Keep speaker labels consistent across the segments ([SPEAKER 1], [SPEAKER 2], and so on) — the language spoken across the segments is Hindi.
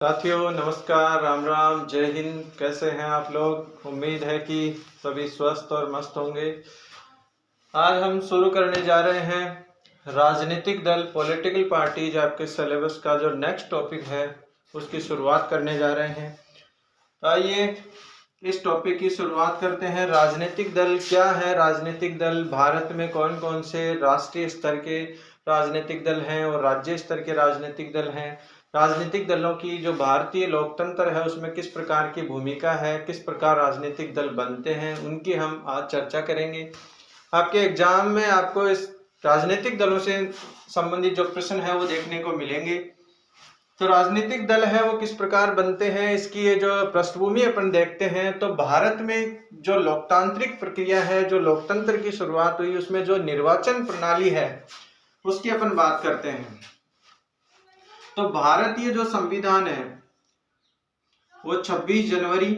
[SPEAKER 1] साथियों नमस्कार, राम राम, जय हिंद। कैसे हैं आप लोग? उम्मीद है कि सभी स्वस्थ और मस्त होंगे। आज हम शुरू करने जा रहे हैं राजनीतिक दल, पॉलिटिकल पार्टीज। आपके सिलेबस का जो नेक्स्ट टॉपिक है उसकी शुरुआत करने जा रहे हैं। आइए इस टॉपिक की शुरुआत करते हैं। राजनीतिक दल क्या है? राजनीतिक दल भारत में कौन कौन से राष्ट्रीय स्तर के राजनीतिक दल हैं और राज्य स्तर के राजनीतिक दल हैं। राजनीतिक दलों की जो भारतीय लोकतंत्र है उसमें किस प्रकार की भूमिका है, किस प्रकार राजनीतिक दल बनते हैं, उनकी हम आज चर्चा करेंगे। आपके एग्जाम में आपको इस राजनीतिक दलों से संबंधित जो प्रश्न है वो देखने को मिलेंगे। तो राजनीतिक दल है वो किस प्रकार बनते हैं, इसकी ये जो पृष्ठभूमि अपन देखते हैं। तो भारत में जो लोकतांत्रिक प्रक्रिया है, जो लोकतंत्र की शुरुआत हुई, उसमें जो निर्वाचन प्रणाली है उसकी अपन बात करते हैं। तो भारतीय जो संविधान है वो 26 जनवरी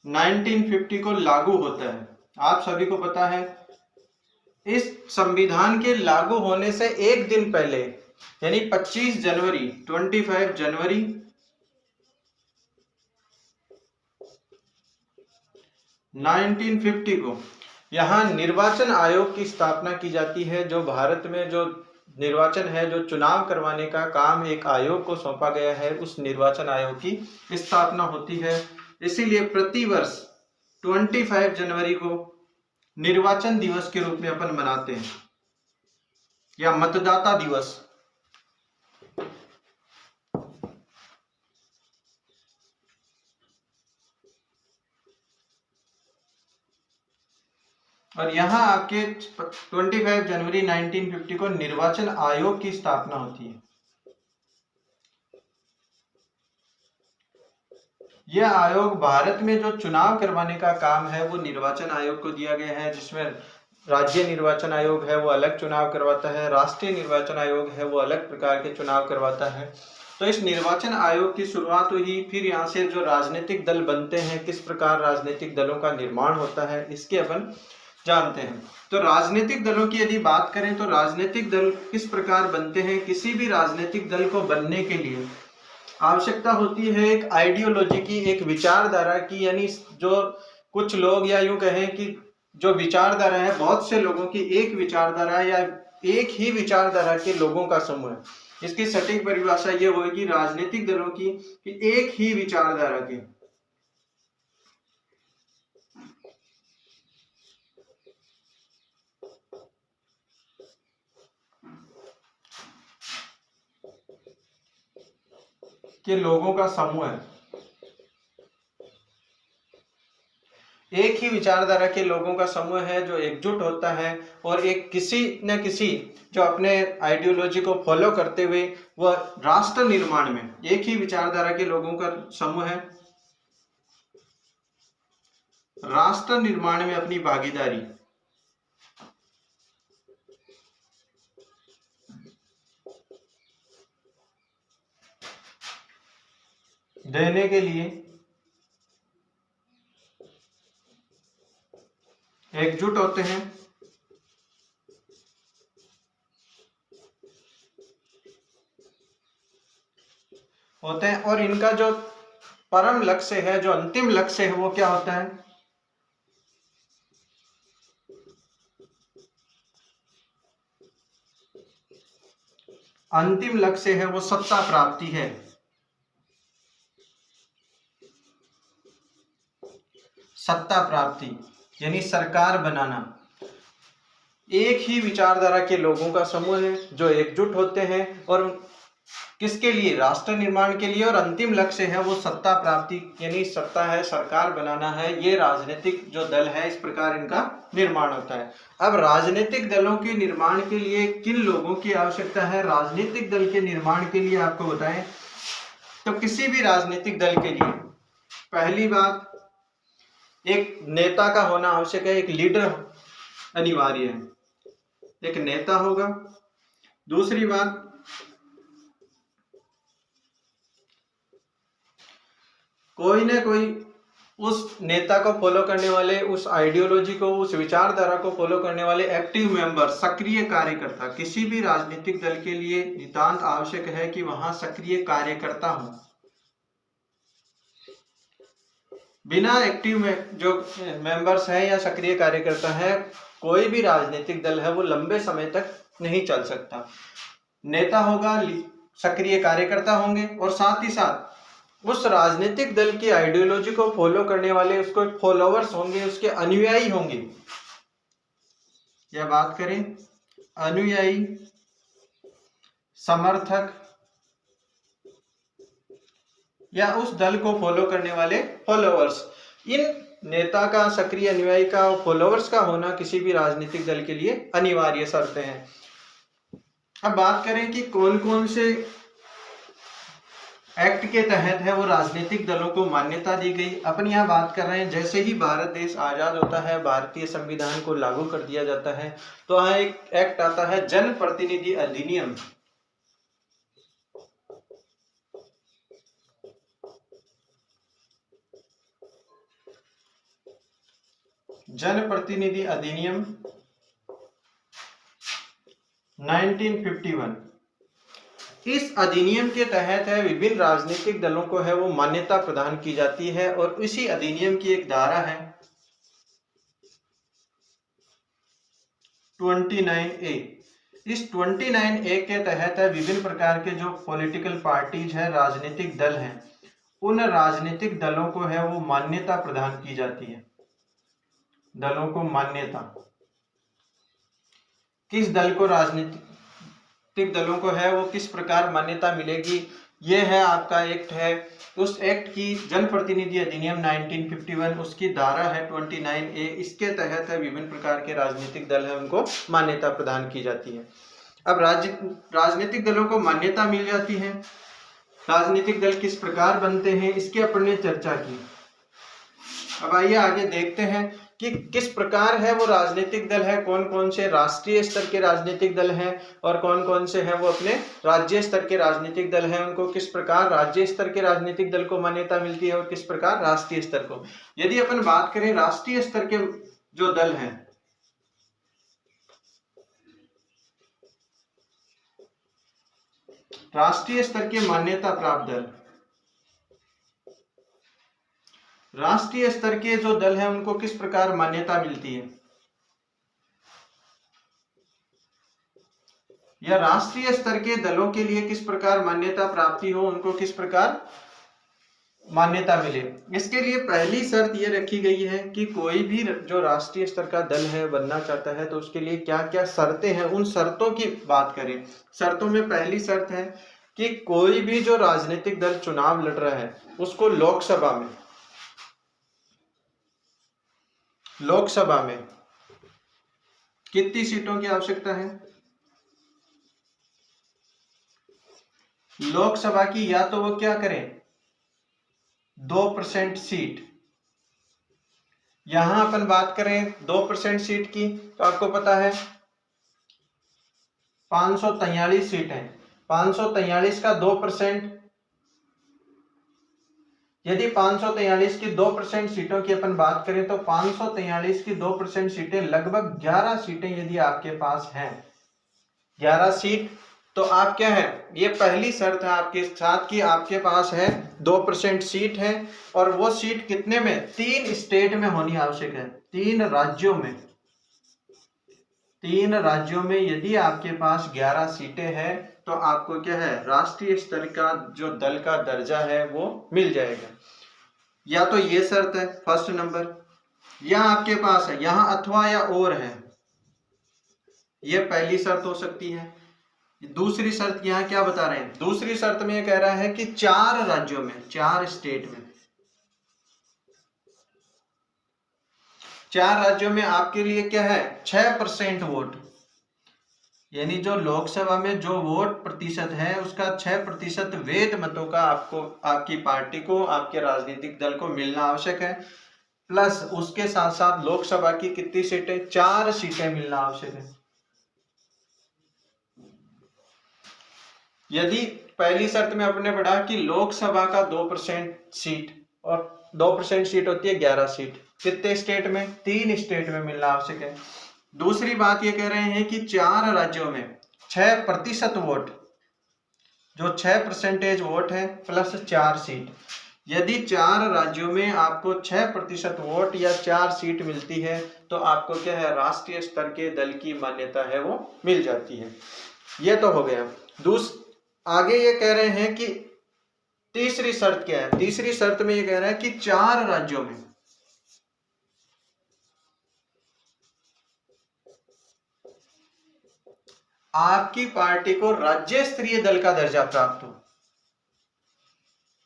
[SPEAKER 1] 1950 को लागू होता है। आप सभी को पता है इस संविधान के लागू होने से एक दिन पहले यानी 25 जनवरी 1950 को यहाँ निर्वाचन आयोग की स्थापना की जाती है। जो भारत में जो निर्वाचन है, जो चुनाव करवाने का काम एक आयोग को सौंपा गया है, उस निर्वाचन आयोग की स्थापना होती है। इसीलिए प्रतिवर्ष 25 जनवरी को निर्वाचन दिवस के रूप में अपन मनाते हैं या मतदाता दिवस। और यहाँ आपके 25 जनवरी 1950 को निर्वाचन आयोग की स्थापना होती है। यह आयोग भारत में जो चुनाव करवाने का काम है वो निर्वाचन आयोग को दिया गया है, जिसमें राज्य निर्वाचन आयोग है वो अलग चुनाव करवाता है, राष्ट्रीय निर्वाचन आयोग है वो अलग प्रकार के चुनाव करवाता है। तो इस निर्वाचन आयोग की शुरुआत हुई। फिर यहाँ से जो राजनीतिक दल बनते हैं, किस प्रकार राजनीतिक दलों का निर्माण होता है, इसके अपन जानते हैं। तो राजनीतिक दलों की यदि बात करें तो राजनीतिक दल किस प्रकार बनते हैं। किसी भी राजनीतिक दल को बनने के लिए आवश्यकता होती है एक आइडियोलॉजी की, एक विचारधारा की। यानी जो कुछ लोग या यूं कहें कि जो विचारधारा है, बहुत से लोगों की एक विचारधारा या एक ही विचारधारा के लोगों का समूह है। इसकी सटीक परिभाषा ये होगी राजनीतिक दलों की कि एक ही विचारधारा के लोगों का समूह है। एक ही विचारधारा के लोगों का समूह है जो एकजुट होता है और एक किसी न किसी जो अपने आइडियोलॉजी को फॉलो करते हुए वह राष्ट्र निर्माण में, एक ही विचारधारा के लोगों का समूह है राष्ट्र निर्माण में अपनी भागीदारी देने के लिए एकजुट होते हैं। और इनका जो परम लक्ष्य है, जो अंतिम लक्ष्य है, वो क्या होता है? अंतिम लक्ष्य है वो सत्ता प्राप्ति है। सत्ता प्राप्ति यानी सरकार बनाना। एक ही विचारधारा के लोगों का समूह है जो एकजुट होते हैं और किसके लिए? राष्ट्र निर्माण के लिए। और अंतिम लक्ष्य है वो सत्ता प्राप्ति यानी सत्ता है, सरकार बनाना है। ये राजनीतिक जो दल है, इस प्रकार इनका निर्माण होता है। अब राजनीतिक दलों के निर्माण के लिए किन लोगों की आवश्यकता है? राजनीतिक दल के निर्माण के लिए आपको बताएं तो किसी भी राजनीतिक दल के लिए पहली बात एक नेता का होना आवश्यक है, एक लीडर अनिवार्य है, एक नेता होगा। दूसरी बात कोई ना कोई उस नेता को फॉलो करने वाले, उस आइडियोलॉजी को, उस विचारधारा को फॉलो करने वाले एक्टिव मेंबर, सक्रिय कार्यकर्ता। किसी भी राजनीतिक दल के लिए नितांत आवश्यक है कि वहां सक्रिय कार्यकर्ता हो। बिना एक्टिव में जो मेंबर्स हैं या सक्रिय कार्यकर्ता है, कोई भी राजनीतिक दल है वो लंबे समय तक नहीं चल सकता। नेता होगा, सक्रिय कार्यकर्ता होंगे, और साथ ही साथ उस राजनीतिक दल की आइडियोलॉजी को फॉलो करने वाले उसको फॉलोअर्स होंगे, उसके अनुयायी होंगे। या बात करें अनुयायी, समर्थक, या उस दल को फॉलो करने वाले फॉलोअर्स, इन नेता का, सक्रिय अनुयायी का, फॉलोअर्स का होना किसी भी राजनीतिक दल के लिए अनिवार्य शर्तें हैं। अब बात करें कि कौन कौन से एक्ट के तहत है वो राजनीतिक दलों को मान्यता दी गई। अपन यहाँ बात कर रहे हैं, जैसे ही भारत देश आजाद होता है, भारतीय संविधान को लागू कर दिया जाता है, तो यहाँ एक एक्ट आता है जन प्रतिनिधि अधिनियम। जन प्रतिनिधि अधिनियम 1951। इस अधिनियम के तहत है विभिन्न राजनीतिक दलों को है वो मान्यता प्रदान की जाती है, और इसी अधिनियम की एक धारा है 29A। इस 29A के तहत है विभिन्न प्रकार के जो पॉलिटिकल पार्टीज है, राजनीतिक दल हैं, उन राजनीतिक दलों को है वो मान्यता प्रदान की जाती है। दलों को मान्यता, किस दल को, राजनीतिक दलों को है वो किस प्रकार मान्यता मिलेगी, ये है आपका एक्ट है। उस एक्ट की जनप्रतिनिधि अधिनियम 1951, उसकी धारा है 29A। इसके तहत है विभिन्न प्रकार के राजनीतिक दल है उनको मान्यता प्रदान की जाती है। अब राजनीतिक दलों को मान्यता मिल जाती है, राजनीतिक दल किस प्रकार बनते हैं इसकी अपन ने चर्चा की। अब आइए आगे देखते हैं कि किस प्रकार है वो राजनीतिक दल है, कौन कौन से राष्ट्रीय स्तर के राजनीतिक दल हैं और कौन कौन से हैं वो अपने राज्य स्तर के राजनीतिक दल हैं। उनको किस प्रकार राज्य स्तर के राजनीतिक दल को मान्यता मिलती है और किस प्रकार राष्ट्रीय स्तर को। यदि अपन बात करें राष्ट्रीय स्तर के जो दल हैं, राष्ट्रीय स्तर के मान्यता प्राप्त दल, राष्ट्रीय स्तर के जो दल हैं उनको किस प्रकार मान्यता मिलती है, या राष्ट्रीय स्तर के दलों के लिए किस प्रकार मान्यता प्राप्ति हो, उनको किस प्रकार मान्यता मिले। इसके लिए पहली शर्त ये रखी गई है कि कोई भी जो राष्ट्रीय स्तर का दल है बनना चाहता है तो उसके लिए क्या क्या शर्तें हैं, उन शर्तों की बात करें। शर्तों में पहली शर्त है कि कोई भी जो राजनीतिक दल चुनाव लड़ रहा है उसको लोकसभा में कितनी सीटों की आवश्यकता है। लोकसभा की या तो वो क्या करें 2% सीट। यहां अपन बात करें 2% सीट की तो आपको पता है 543 सीट है। 543 का 2%, यदि 543 की 2% सीटों की अपन बात करें तो 543 की 2% सीटें लगभग 11 सीटें यदि आपके पास हैं, 11 सीट, तो आप क्या है, ये पहली शर्त है आपके साथ कि आपके पास है 2% सीट है, और वो सीट कितने में, 3 स्टेट में होनी आवश्यक है, 3 राज्यों में यदि आपके पास 11 सीटें हैं तो आपको क्या है राष्ट्रीय स्तर का जो दल का दर्जा है वो मिल जाएगा। या तो ये शर्त है फर्स्ट नंबर, या आपके पास है यहां अथवा या और है, ये पहली शर्त हो सकती है। दूसरी शर्त यहां क्या बता रहे हैं, दूसरी शर्त में ये कह रहा है कि 4 राज्यों में, 4 स्टेट में, 4 राज्यों में आपके लिए क्या है 6% वोट, यानी जो लोकसभा में जो वोट प्रतिशत है उसका 6% वैध मतों का आपको, आपकी पार्टी को, आपके राजनीतिक दल को मिलना आवश्यक है। प्लस उसके साथ साथ लोकसभा की कितनी सीटें, 4 सीटें मिलना आवश्यक है। यदि पहली शर्त में अपने पढ़ा कि लोकसभा का 2% सीट और 2% सीट होती है 11 सीट। कितने स्टेट में? 3 स्टेट में मिलना आवश्यक है। दूसरी बात ये कह रहे हैं कि 4 राज्यों में 6% वोट, जो 6% वोट है प्लस 4 सीट। यदि 4 राज्यों में आपको 6% वोट या 4 सीट मिलती है तो आपको क्या है, राष्ट्रीय स्तर के दल की मान्यता है वो मिल जाती है। ये तो हो गया। आगे ये कह रहे हैं कि तीसरी शर्त क्या है? तीसरी शर्त में ये कह रहा है कि 4 राज्यों में आपकी पार्टी को राज्य स्तरीय दल का दर्जा प्राप्त हो।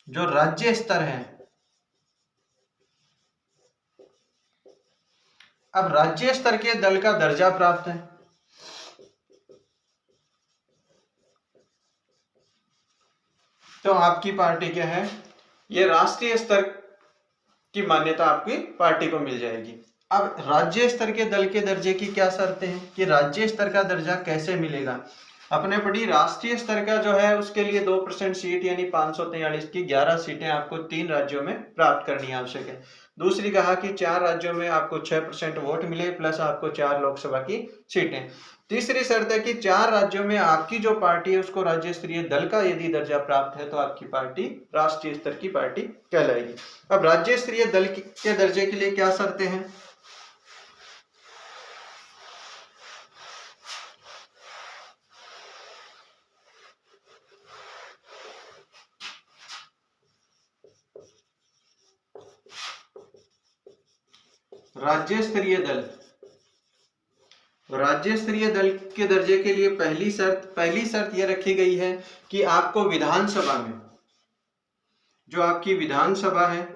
[SPEAKER 1] जो राज्य स्तर है, अब राज्य स्तर के दल का दर्जा प्राप्त है तो आपकी पार्टी क्या है, ये राष्ट्रीय स्तर की मान्यता आपकी पार्टी को मिल जाएगी। अब राज्य स्तर के दल के दर्जे की क्या शर्तें हैं कि राज्य स्तर का दर्जा कैसे मिलेगा? अपने पढ़ी, राष्ट्रीय स्तर का जो है उसके लिए 2% सीट यानी 543 की 11 सीटें आपको 3 राज्यों में प्राप्त करनी आवश्यक है। दूसरी कहा कि 4 राज्यों में आपको 6% वोट मिले प्लस आपको 4 लोकसभा की सीटें। तीसरी शर्त है कि 4 राज्यों में आपकी जो पार्टी है उसको राज्य स्तरीय दल का यदि दर्जा प्राप्त है तो आपकी पार्टी राष्ट्रीय स्तर की पार्टी कहलाएगी। अब राज्य स्तरीय दल के दर्जे के लिए क्या शर्तें हैं? राज्य स्तरीय दल, राज्य स्तरीय दल के दर्जे के लिए पहली शर्त यह रखी गई है कि आपको विधानसभा में, जो आपकी विधानसभा है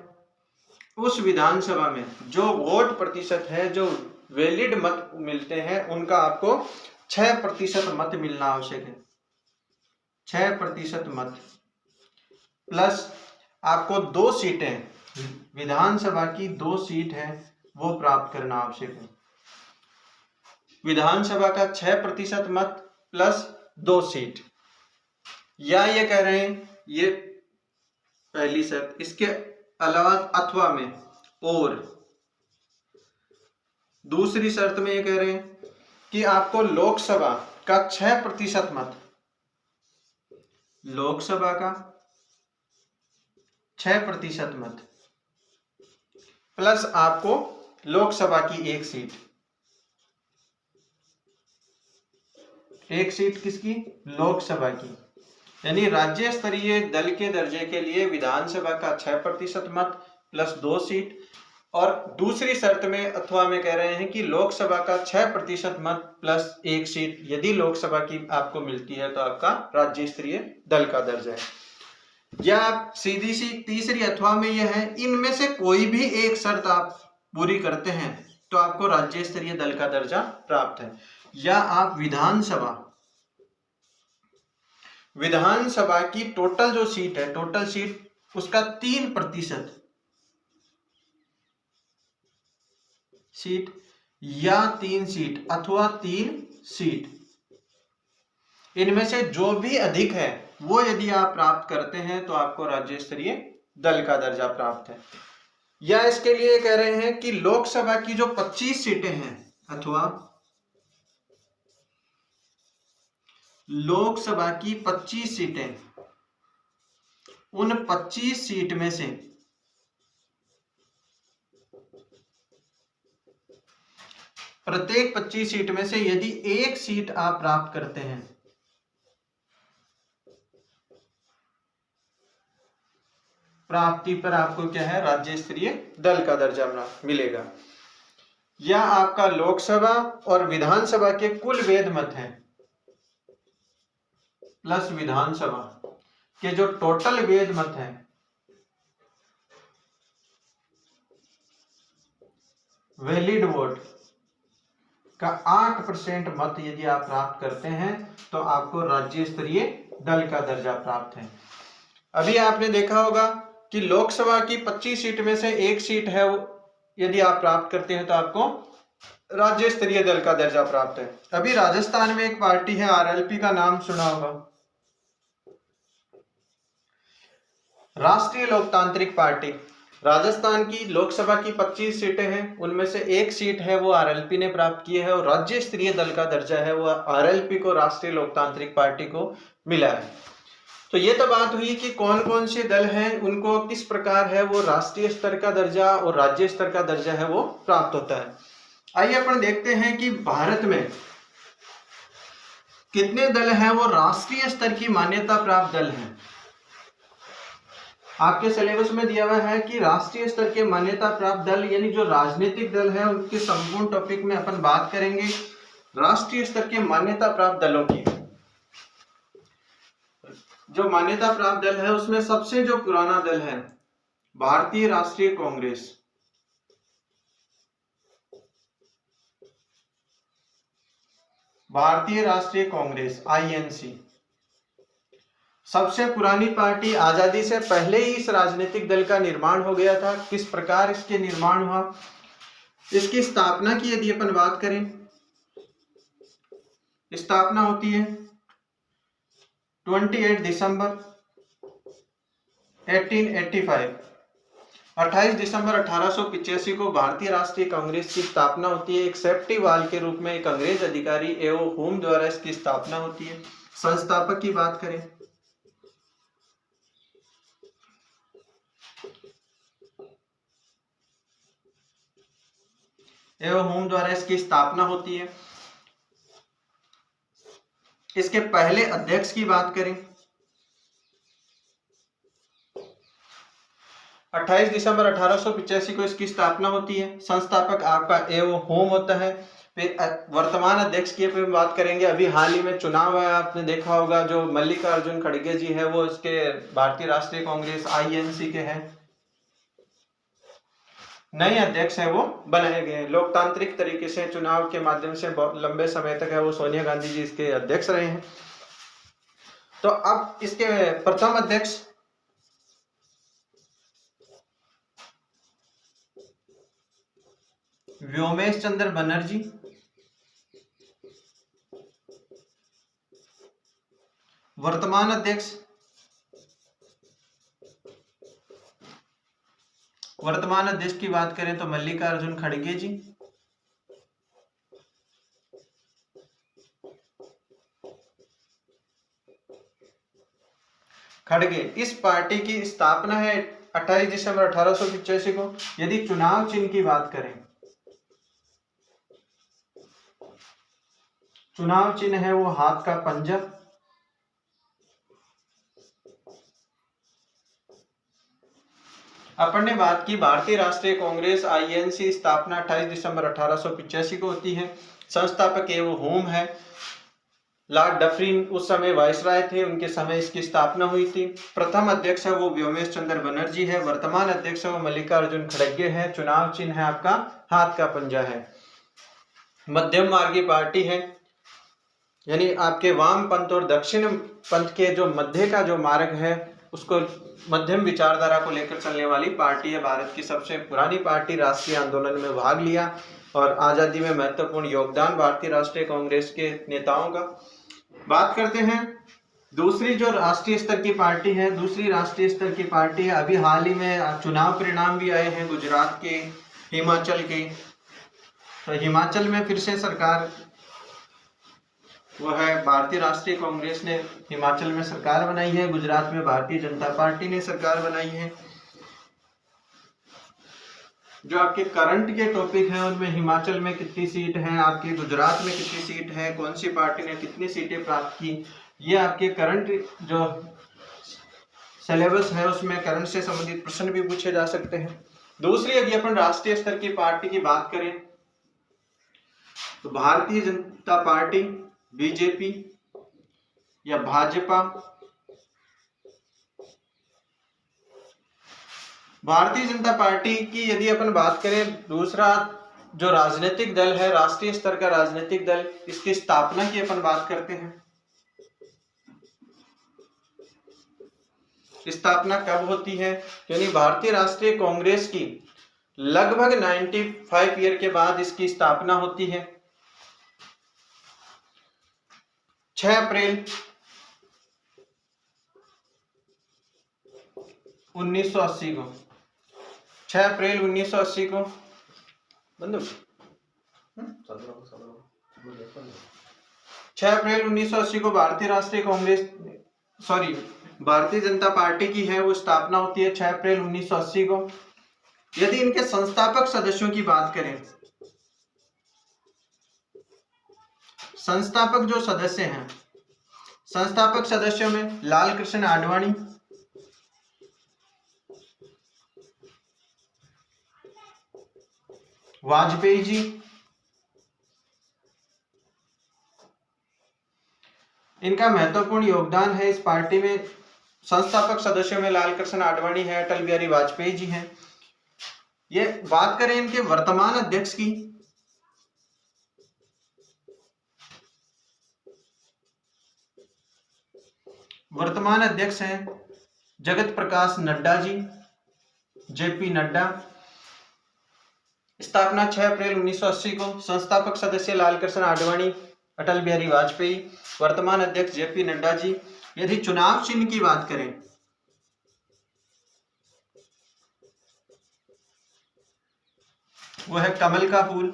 [SPEAKER 1] उस विधानसभा में जो वोट प्रतिशत है, जो वैलिड मत मिलते हैं उनका आपको 6% मत मिलना आवश्यक है। 6% मत प्लस आपको 2 सीटें, विधानसभा की 2 सीट है वो प्राप्त करना आवश्यक है। विधानसभा का 6% मत प्लस 2 सीट, या ये कह रहे हैं, ये पहली शर्त। इसके अलावा अथवा में और दूसरी शर्त में ये कह रहे हैं कि आपको लोकसभा का 6% मत, लोकसभा का 6% मत प्लस आपको लोकसभा की 1 सीट। 1 सीट किसकी? लोकसभा की। यानी राज्य स्तरीय दल के दर्जे के लिए विधानसभा का 6% मत प्लस 2 सीट, और दूसरी शर्त में अथवा में कह रहे हैं कि लोकसभा का 6% मत प्लस 1 सीट यदि लोकसभा की आपको मिलती है तो आपका राज्य स्तरीय दल का दर्जा है। या सीधी सी तीसरी अथवा में यह है, इनमें से कोई भी एक शर्त आप पूरी करते हैं तो आपको राज्य स्तरीय दल का दर्जा प्राप्त है। या आप विधानसभा की टोटल जो सीट है, टोटल सीट उसका 3% सीट या 3 सीट अथवा 3 सीट, इनमें से जो भी अधिक है वो यदि आप प्राप्त करते हैं तो आपको राज्य स्तरीय दल का दर्जा प्राप्त है। या इसके लिए कह रहे हैं कि लोकसभा की जो 25 सीटें हैं अथवा लोकसभा की 25 सीटें, उन 25 सीट में से प्रत्येक 25 सीट में से यदि 1 सीट आप प्राप्त करते हैं प्राप्ति पर आपको क्या है, राज्य स्तरीय दल का दर्जा मिलेगा। या आपका लोकसभा और विधानसभा के कुल वेद मत हैं प्लस विधानसभा के जो टोटल वेद मत हैं वैलिड वोट का 8% मत यदि आप प्राप्त करते हैं तो आपको राज्य स्तरीय दल का दर्जा प्राप्त है। अभी आपने देखा होगा कि लोकसभा की 25 सीट में से 1 सीट है यदि आप प्राप्त करते हैं तो आपको राज्य स्तरीय दल का दर्जा प्राप्त है। अभी राजस्थान में एक पार्टी है आरएलपी, का नाम सुना होगा, राष्ट्रीय लोकतांत्रिक पार्टी। राजस्थान की लोकसभा की 25 सीटें हैं, उनमें से एक सीट है वो आरएलपी ने प्राप्त की है, और राज्य स्तरीय दल का दर्जा है वो आरएलपी को, राष्ट्रीय लोकतांत्रिक पार्टी को मिला है। तो ये तो बात हुई कि कौन कौन से दल हैं, उनको किस प्रकार है वो राष्ट्रीय स्तर का दर्जा और राज्य स्तर का दर्जा है वो प्राप्त होता है। आइए अपन देखते हैं कि भारत में कितने दल हैं वो राष्ट्रीय स्तर की मान्यता प्राप्त दल हैं। आपके सिलेबस में दिया हुआ है कि राष्ट्रीय स्तर के मान्यता प्राप्त दल यानी जो राजनीतिक दल है उनके संपूर्ण टॉपिक में अपन बात करेंगे राष्ट्रीय स्तर के मान्यता प्राप्त दलों की। जो मान्यता प्राप्त दल है उसमें सबसे जो पुराना दल है भारतीय राष्ट्रीय कांग्रेस। भारतीय राष्ट्रीय कांग्रेस आईएनसी सबसे पुरानी पार्टी, आजादी से पहले ही इस राजनीतिक दल का निर्माण हो गया था। किस प्रकार इसके निर्माण हुआ, इसकी स्थापना की यदि अपन बात करें, स्थापना होती है 28 दिसंबर 1885। 28 दिसंबर 1885 को भारतीय राष्ट्रीय कांग्रेस की स्थापना होती है। एक सेफ्टी वाल के रूप में एक अंग्रेज अधिकारी एओ हुम द्वारा इसकी स्थापना होती है। संस्थापक की बात करें एओ हुम द्वारा इसकी स्थापना होती है। इसके पहले अध्यक्ष की बात करें 28 दिसंबर 1885 को इसकी स्थापना होती है। संस्थापक आपका एओ होम होता है। फिर वर्तमान अध्यक्ष की फिर बात करेंगे। अभी हाल ही में चुनाव है, आपने देखा होगा, जो मल्लिकार्जुन खड़गे जी है वो इसके भारतीय राष्ट्रीय कांग्रेस आईएनसी के हैं। नए अध्यक्ष है वो बनाए गए हैं लोकतांत्रिक तरीके से, चुनाव के माध्यम से लंबे समय तक है वो सोनिया गांधी जी इसके अध्यक्ष रहे हैं। तो अब इसके प्रथम अध्यक्ष व्योमेश चंद्र बनर्जी, वर्तमान अध्यक्ष की बात करें तो मल्लिकार्जुन खड़गे जी। खड़गे, इस पार्टी की स्थापना है 28 दिसंबर 1885 को। यदि चुनाव चिन्ह की बात करें, चुनाव चिन्ह है वो हाथ का पंजा। अपन ने बात की भारतीय राष्ट्रीय कांग्रेस आईएनसी स्थापना 28 दिसंबर 1885 को होती है। संस्थापक एवं होम है लॉर्ड डफरिन, उस समय वायसराय थे, उनके समय इसकी स्थापना हुई थी। प्रथम अध्यक्ष है वो व्योमेश चंद्र बनर्जी है। वर्तमान अध्यक्ष है वो मल्लिकार्जुन खड़गे है। चुनाव चिन्ह है आपका हाथ का पंजा है। मध्यम मार्गी पार्टी है, यानी आपके वाम पंथ और दक्षिण पंथ के जो मध्य का जो मार्ग है उसको मध्यम विचारधारा को लेकर चलने वाली पार्टी है। भारत की सबसे पुरानी पार्टी, राष्ट्रीय आंदोलन में भाग लिया और आजादी में महत्वपूर्ण योगदान भारतीय राष्ट्रीय कांग्रेस के नेताओं का। बात करते हैं दूसरी जो राष्ट्रीय स्तर की पार्टी है, दूसरी राष्ट्रीय स्तर की पार्टी है, अभी हाल ही में चुनाव परिणाम भी आए हैं गुजरात के, हिमाचल के। तो हिमाचल में फिर से सरकार वो है भारतीय राष्ट्रीय कांग्रेस ने हिमाचल में सरकार बनाई है। गुजरात में भारतीय जनता पार्टी ने सरकार बनाई है। जो आपके करंट के टॉपिक हैं उनमें हिमाचल में कितनी सीट है, आपके गुजरात में कितनी सीट है, कौन सी पार्टी ने कितनी सीटें प्राप्त की, ये आपके करंट जो सिलेबस है उसमें करंट से संबंधित प्रश्न भी पूछे जा सकते हैं। दूसरी यदि अपन राष्ट्रीय स्तर की पार्टी की बात करें तो भारतीय जनता पार्टी, बीजेपी या भाजपा। भारतीय जनता पार्टी की यदि अपन बात करें, दूसरा जो राजनीतिक दल है, राष्ट्रीय स्तर का राजनीतिक दल, इसकी स्थापना की अपन बात करते हैं। स्थापना कब होती है, यानी भारतीय राष्ट्रीय कांग्रेस की लगभग 95 ईयर के बाद इसकी स्थापना होती है। 6 अप्रैल 1980 को 6 अप्रैल 1980 को बंदूक 6 अप्रैल 1980 को भारतीय जनता पार्टी की है वो स्थापना होती है 6 अप्रैल 1980 को। यदि इनके संस्थापक सदस्यों की बात करें, संस्थापक जो सदस्य हैं, संस्थापक सदस्यों में लाल कृष्ण आडवाणी, वाजपेयी जी, इनका महत्वपूर्ण योगदान है इस पार्टी में। संस्थापक सदस्यों में लाल कृष्ण आडवाणी है, अटल बिहारी वाजपेयी जी हैं। ये बात करें इनके वर्तमान अध्यक्ष की, वर्तमान अध्यक्ष हैं जगत प्रकाश नड्डा जी, जेपी नड्डा। स्थापना 6 अप्रैल 1980 को। संस्थापक सदस्य लाल कृष्ण आडवाणी, अटल बिहारी वाजपेयी, वर्तमान अध्यक्ष जेपी नड्डा जी। यदि चुनाव चिन्ह की बात करें, वो है कमल का फूल।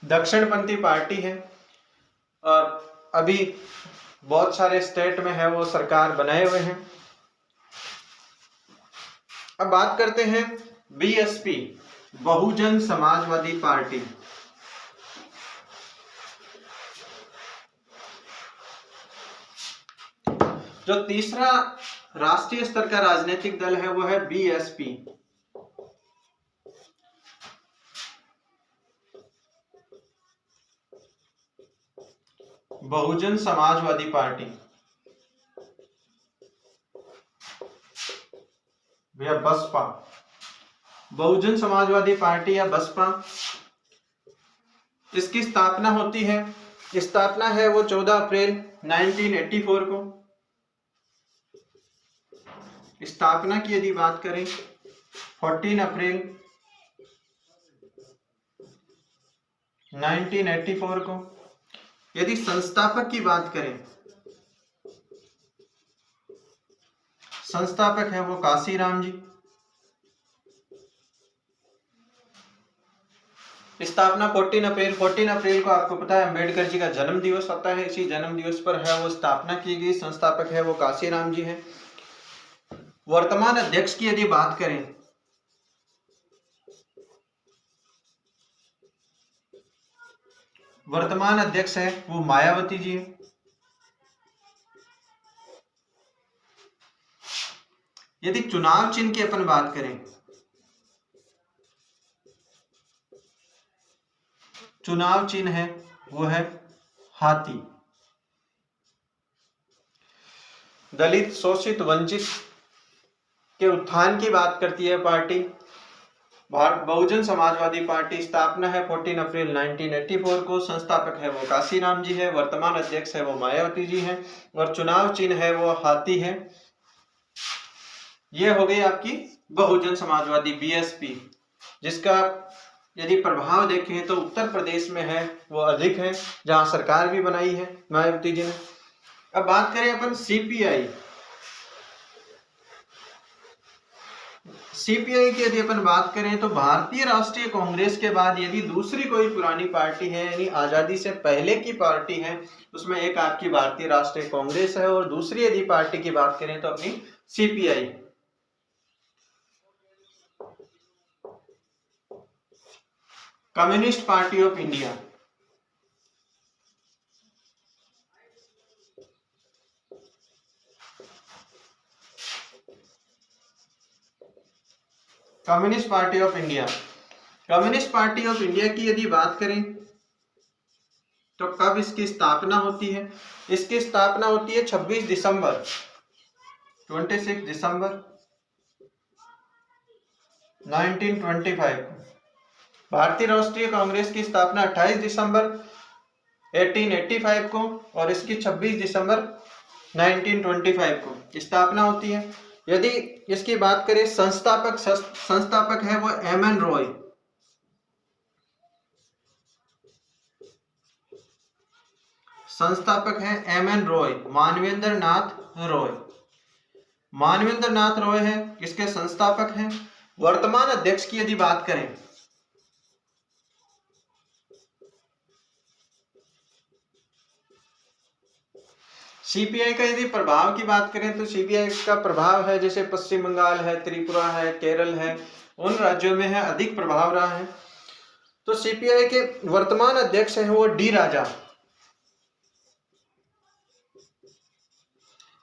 [SPEAKER 1] दक्षिणपंथी पार्टी है और अभी बहुत सारे स्टेट में है वो सरकार बनाए हुए हैं। अब बात करते हैं बीएसपी, बहुजन समाजवादी पार्टी। जो तीसरा राष्ट्रीय स्तर का राजनीतिक दल है वो है बीएसपी, बहुजन समाजवादी पार्टी या बसपा। बहुजन समाजवादी पार्टी या बसपा, इसकी स्थापना होती है, स्थापना है वो 14 अप्रैल 1984 को। स्थापना की यदि बात करें 14 अप्रैल 1984 को। यदि संस्थापक की बात करें, संस्थापक है वो काशीराम जी। स्थापना 14 अप्रैल को आपको पता है अंबेडकर जी का जन्म दिवस होता है, इसी जन्म दिवस पर है वो स्थापना की गई। संस्थापक है वो काशीराम जी हैं। वर्तमान अध्यक्ष की यदि बात करें, वर्तमान अध्यक्ष है वो मायावती जी हैं। यदि चुनाव चिन्ह की अपन बात करें, चुनाव चिन्ह है वो है हाथी। दलित, शोषित, वंचित के उत्थान की बात करती है पार्टी बहुजन समाजवादी पार्टी। स्थापना है 14 अप्रैल 1984 को। संस्थापक है वो काशीराम जी है, वर्तमान अध्यक्ष है वो मायावती जी हैं और चुनाव चिन्ह है वो हाथी है। ये हो गई आपकी बहुजन समाजवादी बीएसपी, जिसका यदि प्रभाव देखें तो उत्तर प्रदेश में है वो अधिक है, जहां सरकार भी बनाई है मायावती जी ने। अब बात करें अपन सीपीआई, सीपीआई की यदि अपन बात करें तो भारतीय राष्ट्रीय कांग्रेस के बाद यदि दूसरी कोई पुरानी पार्टी है, यानी आजादी से पहले की पार्टी है, उसमें एक आपकी भारतीय राष्ट्रीय कांग्रेस है और दूसरी यदि पार्टी की बात करें तो अपनी CPI. Communist party of India, communist party of India. Communist party of India की यदि बात करें तो कब इसकी स्थापना होती है? इसकी स्थापना होती है 26 दिसंबर 1925। भारतीय राष्ट्रीय कांग्रेस की स्थापना 28 दिसंबर 1885 को और इसकी 26 दिसंबर 1925 को स्थापना होती है। यदि इसकी बात करें संस्थापक है वो एमएन रॉय। संस्थापक है एम.एन. रॉय, मानवेंद्र नाथ रॉय। मानवेंद्र नाथ रॉय है, इसके संस्थापक हैं। वर्तमान अध्यक्ष की यदि बात करें, सीपीआई का यदि प्रभाव की बात करें तो सीपीआई का प्रभाव है, जैसे पश्चिम बंगाल है, त्रिपुरा है, केरल है, उन राज्यों में है अधिक प्रभाव रहा है। तो सीपीआई के वर्तमान अध्यक्ष हैं वो डी राजा।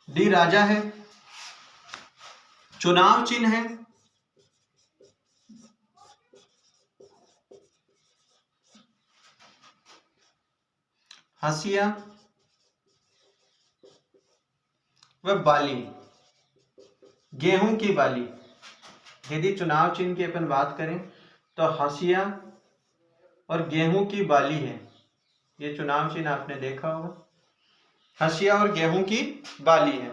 [SPEAKER 1] डी राजा है। चुनाव चिन्ह है हंसिया व बाली, गेहूं की बाली। यदि चुनाव चिन्ह की अपन बात करें तो हंसिया और गेहूं की बाली है। ये चुनाव चिन्ह आपने देखा होगा, हंसिया और गेहूं की बाली है।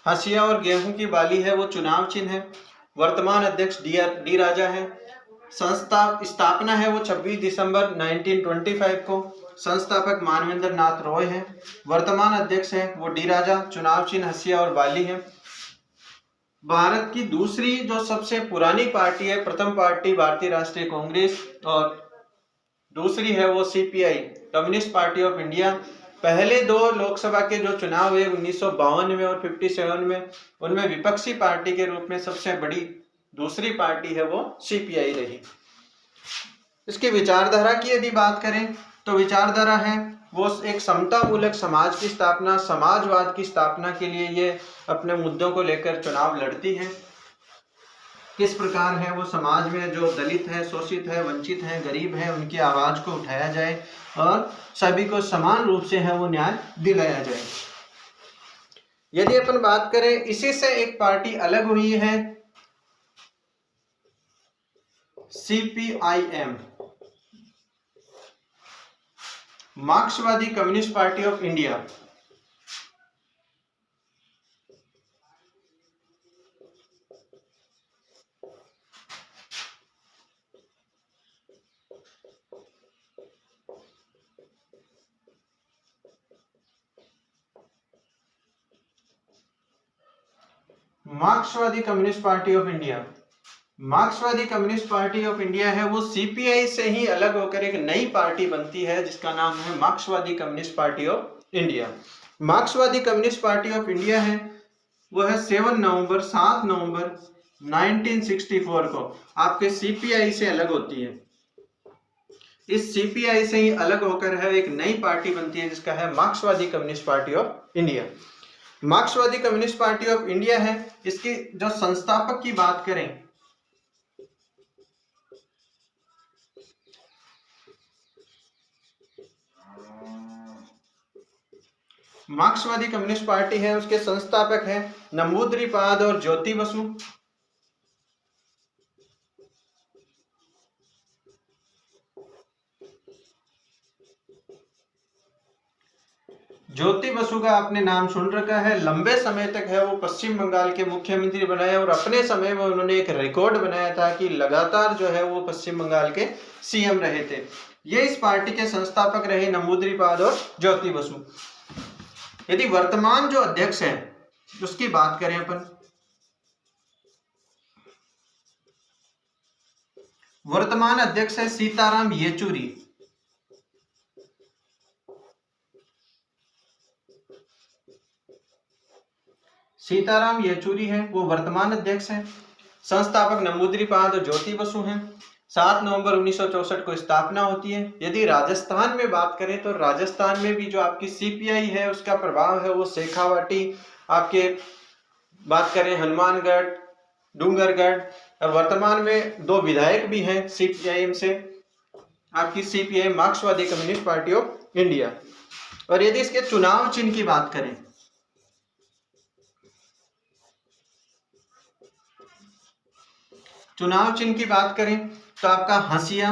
[SPEAKER 1] हंसिया और गेहूं की बाली है वो चुनाव चिन्ह है। वर्तमान अध्यक्ष डी राजा है। संस्था स्थापना है वो 26 दिसंबर 1925 को। संस्थापक मानवेंद्र नाथ रॉय है। वर्तमान अध्यक्ष है वो डी राजा। चुनाव चिन्ह हंसिया और बाली है। भारत की दूसरी जो सबसे पुरानी पार्टी है, प्रथम पार्टी भारतीय राष्ट्रीय कांग्रेस और दूसरी है वो CPI, communist party of India. पहले दो लोकसभा के जो चुनाव हुए 1952 में और 57 में, उनमें विपक्षी पार्टी के रूप में सबसे बड़ी दूसरी पार्टी है वो सीपीआई रही। इसकी विचारधारा की यदि बात करें तो विचारधारा है वो एक समता मूलक समाज की स्थापना, समाजवाद की स्थापना के लिए ये अपने मुद्दों को लेकर चुनाव लड़ती है। किस प्रकार है वो समाज में जो दलित है, शोषित है, वंचित है, गरीब है, उनकी आवाज को उठाया जाए और सभी को समान रूप से है वो न्याय दिलाया जाए। यदि अपन बात करें, इसी से एक पार्टी अलग हुई है, सीपीआईएम, मार्क्सवादी कम्युनिस्ट पार्टी ऑफ इंडिया। मार्क्सवादी कम्युनिस्ट पार्टी ऑफ इंडिया, मार्क्सवादी कम्युनिस्ट पार्टी ऑफ इंडिया है वो सीपीआई से ही अलग होकर एक नई पार्टी बनती है जिसका नाम है मार्क्सवादी कम्युनिस्ट पार्टी ऑफ इंडिया। मार्क्सवादी कम्युनिस्ट पार्टी ऑफ इंडिया है वो है 7 नवंबर 1964 को आपके सीपीआई से अलग होती है। इस सीपीआई से ही अलग होकर है एक नई पार्टी बनती है जिसका है मार्क्सवादी कम्युनिस्ट पार्टी ऑफ इंडिया। मार्क्सवादी कम्युनिस्ट पार्टी ऑफ इंडिया है, इसके जो संस्थापक की बात करें मार्क्सवादी कम्युनिस्ट पार्टी है, उसके संस्थापक हैं नंबूद्रिपाद और ज्योति बसु। ज्योति बसु का आपने नाम सुन रखा है। लंबे समय तक है वो पश्चिम बंगाल के मुख्यमंत्री बनाए और अपने समय में उन्होंने एक रिकॉर्ड बनाया था कि लगातार जो है वो पश्चिम बंगाल के सीएम रहे थे। ये इस पार्टी के संस्थापक रहे नंबूद्रिपाद और ज्योति बसु। यदि वर्तमान जो अध्यक्ष है उसकी बात करें अपन, वर्तमान अध्यक्ष है सीताराम येचुरी। सीताराम येचुरी है वो वर्तमान अध्यक्ष है। संस्थापक नंबूद्रिपाद और ज्योति बसु हैं। 7 नवंबर 1964 को स्थापना होती है। यदि राजस्थान में बात करें तो राजस्थान में भी जो आपकी सीपीआई है उसका प्रभाव है वो शेखावाटी, आपके बात करें हनुमानगढ़, डूंगरगढ़, और वर्तमान में 2 विधायक भी हैं सीपीआईएम से, आपकी सीपीआई मार्क्सवादी कम्युनिस्ट पार्टी ऑफ इंडिया। और यदि इसके चुनाव चिन्ह की बात करें, चुनाव चिन्ह की बात करें तो आपका हंसिया,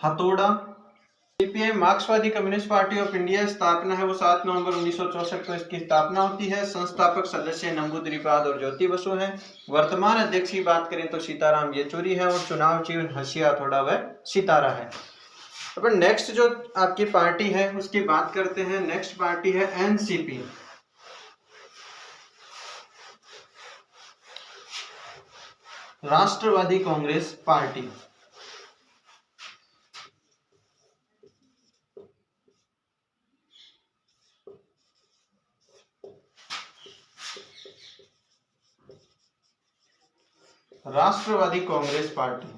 [SPEAKER 1] हथौड़ा सीपीआई मार्क्सवादी कम्युनिस्ट पार्टी ऑफ इंडिया स्थापना है वो 7 नवंबर 1964 को इसकी स्थापना होती है। संस्थापक सदस्य नंबूदिरीपाद और ज्योति बसु हैं। वर्तमान अध्यक्ष की बात करें तो सीताराम येचुरी है और चुनाव चिन्ह हंसिया थोड़ा वह सितारा है। अब नेक्स्ट जो आपकी पार्टी है उसकी बात करते हैं। नेक्स्ट पार्टी है एनसीपी, राष्ट्रवादी कांग्रेस पार्टी। राष्ट्रवादी कांग्रेस पार्टी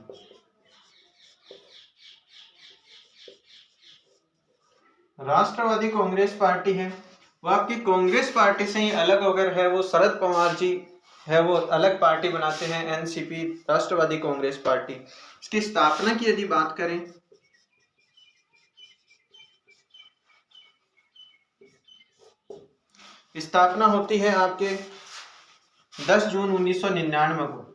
[SPEAKER 1] राष्ट्रवादी कांग्रेस पार्टी है वो आपकी कांग्रेस पार्टी से ही अलग अगर है वो शरद पवार जी है वो अलग पार्टी बनाते हैं। एनसीपी राष्ट्रवादी कांग्रेस पार्टी। इसकी स्थापना की यदि बात करें स्थापना होती है आपके 10 जून 1999 को।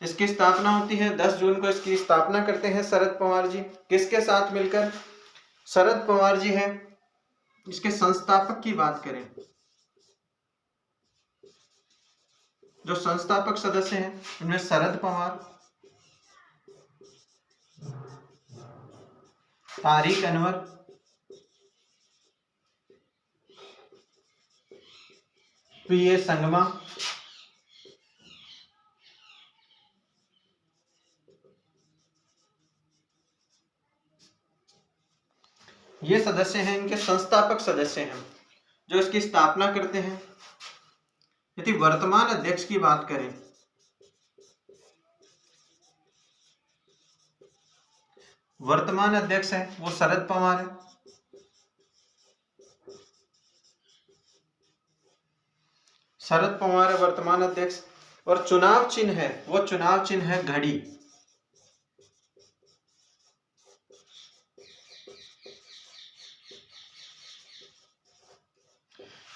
[SPEAKER 1] इसकी स्थापना होती है 10 जून को। इसकी स्थापना करते हैं शरद पवार जी। किसके साथ मिलकर? शरद पवार जी हैं। इसके संस्थापक की बात करें, जो संस्थापक सदस्य हैं उनमें शरद पवार, तारिक अनवर, पीए संगमा, ये सदस्य हैं, इनके संस्थापक सदस्य हैं जो इसकी स्थापना करते हैं। यदि वर्तमान अध्यक्ष की बात करें, वर्तमान अध्यक्ष है वो शरद पवार है। शरद पवार है वर्तमान अध्यक्ष। और चुनाव चिन्ह है वो चुनाव चिन्ह है घड़ी।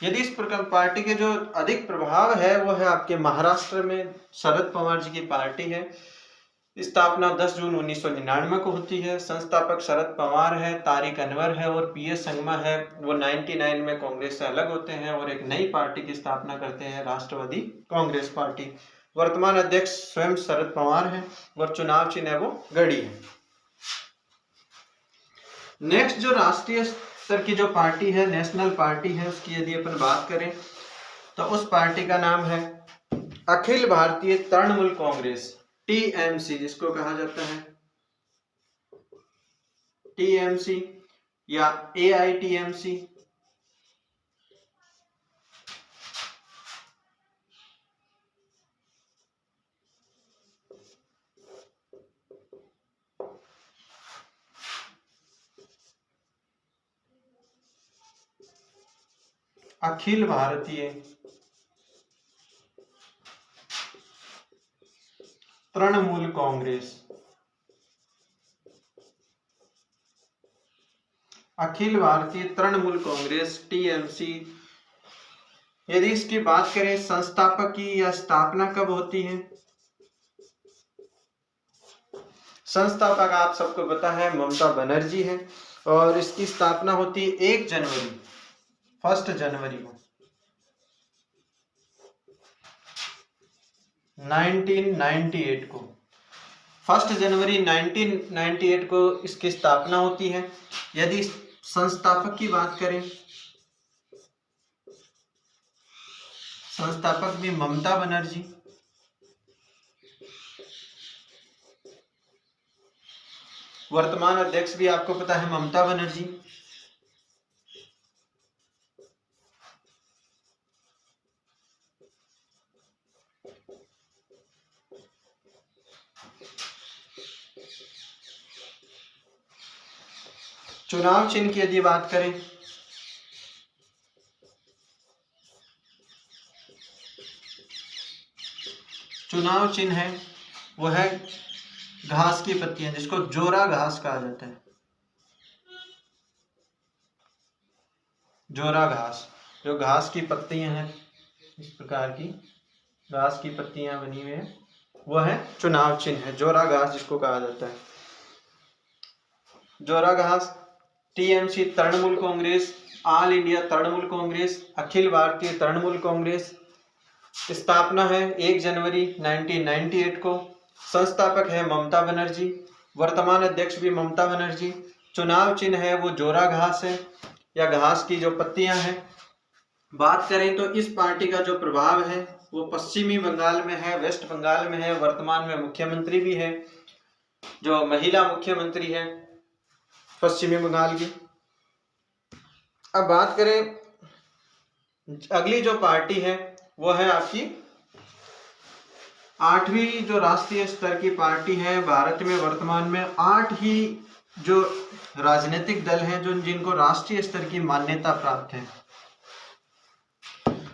[SPEAKER 1] यदि इस प्रकार पार्टी के जो अधिक प्रभाव है वो है आपके महाराष्ट्र में शरद पवार जी की पार्टी है। स्थापना 10 जून 1999 को होती है। संस्थापक शरद पवार है, तारिक अनवर है और पीए संगमा है। वो 99 में कांग्रेस से अलग होते हैं और एक नई पार्टी की स्थापना करते हैं, राष्ट्रवादी कांग्रेस पार्टी। वर्तमान अध्यक्ष स्वयं शरद पवार है और चुनाव चिन्ह है वो घड़ी है। नेक्स्ट जो राष्ट्रीय स्तर की जो पार्टी है, नेशनल पार्टी है, उसकी यदि अपन बात करें तो उस पार्टी का नाम है अखिल भारतीय तृणमूल कांग्रेस, टीएमसी जिसको कहा जाता है, टीएमसी या एआईटीएमसी। अखिल भारतीय तृणमूल कांग्रेस, अखिल भारतीय तृणमूल कांग्रेस टीएमसी। यदि इसकी बात करें संस्थापक की या स्थापना कब होती है, संस्थापक आप सबको पता है ममता बनर्जी है और इसकी स्थापना होती है 1 जनवरी 1 जनवरी को 1998 को 1 जनवरी 1998 को इसकी स्थापना होती है। यदि संस्थापक की बात करें, संस्थापक भी ममता बनर्जी, वर्तमान अध्यक्ष भी आपको पता है ममता बनर्जी। चुनाव चिन्ह की यदि बात करें, चुनाव चिन्ह है वो है घास की पत्तियां, जिसको जोरा घास कहा जाता है। जोरा घास, जो घास की पत्तियां हैं, इस प्रकार की घास की पत्तियां बनी हुई है वो है चुनाव चिन्ह है, जोरा घास जिसको कहा जाता है। जोरा घास TMC Trinamool Congress, All India Trinamool Congress, Akhil Bharatiya Trinamool Congress. स्थापना है 1 जनवरी 1998 को। संस्थापक है ममता बनर्जी, वर्तमान अध्यक्ष भी ममता बनर्जी। चुनाव चिन्ह है वो जोरा घास है या घास की जो पत्तियां हैं। बात करें तो इस पार्टी का जो प्रभाव है वो पश्चिमी बंगाल में है, वेस्ट बंगाल में है। वर्तमान में मुख्यमंत्री भी है, जो महिला मुख्यमंत्री है पश्चिमी बंगाल की। अब बात करें अगली जो पार्टी है वो है आपकी 8वीं जो राष्ट्रीय स्तर की पार्टी है। भारत में वर्तमान में 8 ही जो राजनीतिक दल हैं जो जिनको राष्ट्रीय स्तर की मान्यता प्राप्त है।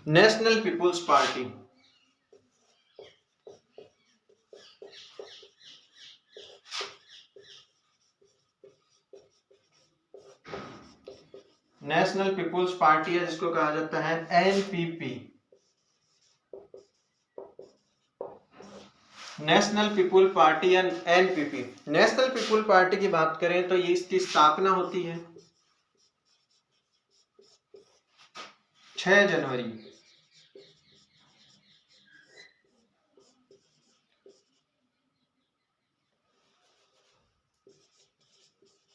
[SPEAKER 1] National People's Party, National People's Party है जिसको कहा जाता है एनपीपी, नेशनल पीपुल पार्टी या एनपीपी। नेशनल पीपुल पार्टी की बात करें तो ये इसकी स्थापना होती है 6 जनवरी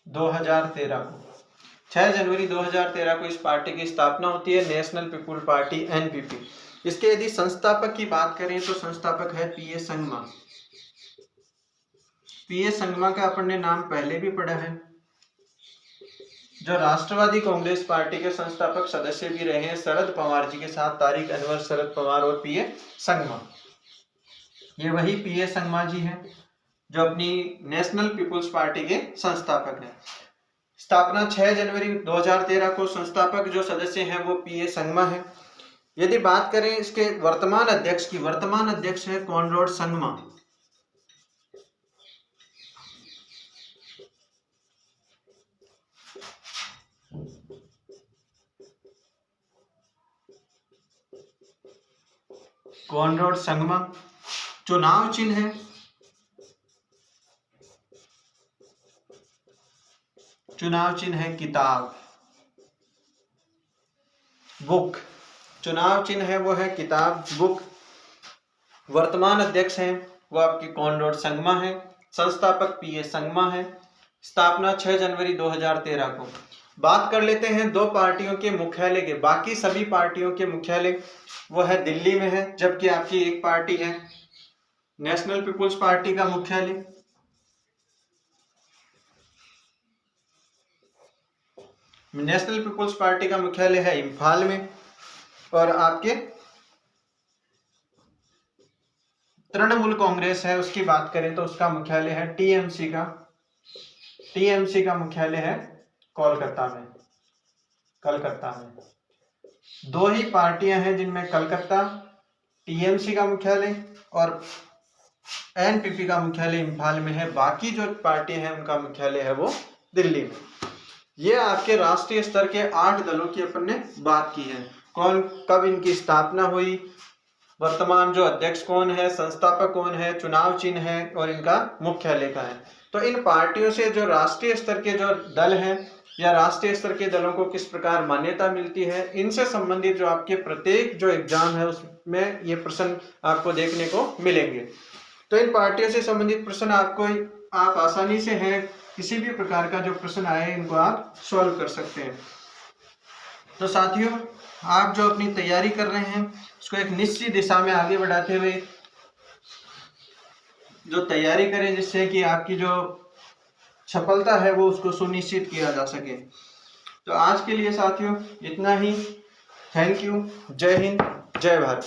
[SPEAKER 1] 2013 को। 6 जनवरी 2013 को इस पार्टी की स्थापना होती है, नेशनल पीपुल पार्टी एनपीपी। इसके यदि संस्थापक की बात करें तो संस्थापक है पीए संगमा। पीए संगमा का अपन ने नाम पहले भी पढ़ा है, जो राष्ट्रवादी कांग्रेस पार्टी के संस्थापक सदस्य भी रहे हैं शरद पवार जी के साथ। तारिक अनवर, शरद पवार और पीए संगमा, ये वही पीए संगमा जी हैं जो अपनी नेशनल पीपुल्स पार्टी के संस्थापक हैं। स्थापना 6 जनवरी 2013 को। संस्थापक जो सदस्य हैं वो पीए संगमा है। यदि बात करें इसके वर्तमान अध्यक्ष की, वर्तमान अध्यक्ष है कॉनराड संगमा। कॉनराड संगमा। चुनाव चिन्ह है, चुनाव चिन्ह है किताब, बुक। चुनाव चिन्ह है वो है किताब, बुक। वर्तमान अध्यक्ष हैं वो आपकी कॉनराड संगमा है, संस्थापक पीए संगमा है। स्थापना 6 जनवरी 2013 को। बात कर लेते हैं दो पार्टियों के मुख्यालय के। बाकी सभी पार्टियों के मुख्यालय वो है दिल्ली में है, जबकि आपकी एक पार्टी है नेशनल पीपुल्स पार्टी का मुख्यालय नेशनल पीपुल्स पार्टी का मुख्यालय है इम्फाल में। और आपके तृणमूल कांग्रेस है, उसकी बात करें तो उसका मुख्यालय है टीएमसी का। टीएमसी का मुख्यालय है कोलकाता में, कलकत्ता में। दो ही पार्टियां हैं जिनमें कलकत्ता टीएमसी का मुख्यालय और एनपीपी का मुख्यालय इम्फाल में है। बाकी जो पार्टी है उनका मुख्यालय है वो दिल्ली में। ये आपके राष्ट्रीय स्तर के 8 दलों की अपन ने बात की है। कौन कब इनकी स्थापना हुई, वर्तमान जो अध्यक्ष कौन है, संस्थापक कौन है, चुनाव चिन्ह है और इनका मुख्यालय कहाँ है। तो इन पार्टियों से जो राष्ट्रीय स्तर के जो दल हैं या राष्ट्रीय स्तर के दलों को किस प्रकार मान्यता मिलती है, इनसे संबंधित जो आपके प्रत्येक जो एग्जाम है उसमें ये प्रश्न आपको देखने को मिलेंगे। तो इन पार्टियों से संबंधित प्रश्न आपको आप आसानी से हैं, किसी भी प्रकार का जो प्रश्न आए इनको आप सॉल्व कर सकते हैं। तो साथियों, आप जो अपनी तैयारी कर रहे हैं उसको एक निश्चित दिशा में आगे बढ़ाते हुए जो तैयारी करें, जिससे कि आपकी जो सफलता है वो उसको सुनिश्चित किया जा सके। तो आज के लिए साथियों इतना ही। Thank you. जय हिंद, जय भारत।